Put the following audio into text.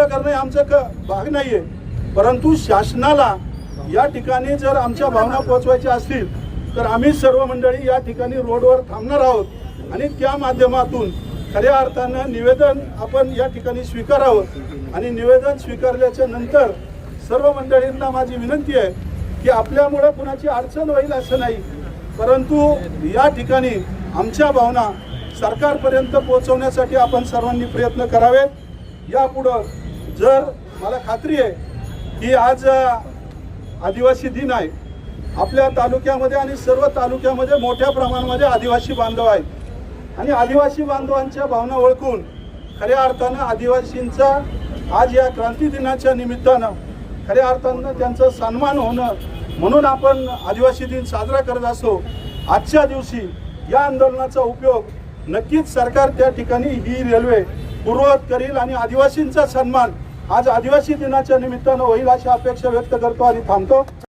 करणे आमचं भाग नाहीये, परंतु शासनाला या ठिकाणी जर आमच्या भावना पोहोचवायच्या असतील तर आम्ही सर्व मंडळी या ठिकाणी रोडवर थांबणार आहोत आणि त्या माध्यमातून खऱ्या अर्थानं निवेदन आपण या ठिकाणी स्वीकारावं आणि निवेदन स्वीकारल्याच्या नंतर सर्व मंडळींना माझी विनंती आहे की आपल्यामुळे कुणाची अडचण होईल असं नाही, परंतु या ठिकाणी आमच्या भावना सरकारपर्यंत पोहोचवण्यासाठी आपण सर्वांनी प्रयत्न करावेत. यापुढं जर मला खात्री आहे की आज आदिवासी दिन आहे, आपल्या तालुक्यामध्ये आणि सर्व तालुक्यामध्ये मोठ्या प्रमाणामध्ये आदिवासी बांधव आहेत आणि आदिवासी बांधवांच्या भावना ओळखून खऱ्या अर्थानं आदिवासींचा आज या क्रांती दिनाच्या निमित्तानं खऱ्या अर्थानं त्यांचा सन्मान होणं म्हणून आपण आदिवासी दिन साजरा करत असतो. आजच्या दिवशी या आंदोलनाचा उपयोग नक्कीच सरकार त्या ठिकाणी ही रेल्वे पूर्ववत करील आणि आदिवासींचा सन्मान आज आदिवासी दिनाच्या निमित्तानं होईल अशी अपेक्षा व्यक्त करतो आणि थांबतो.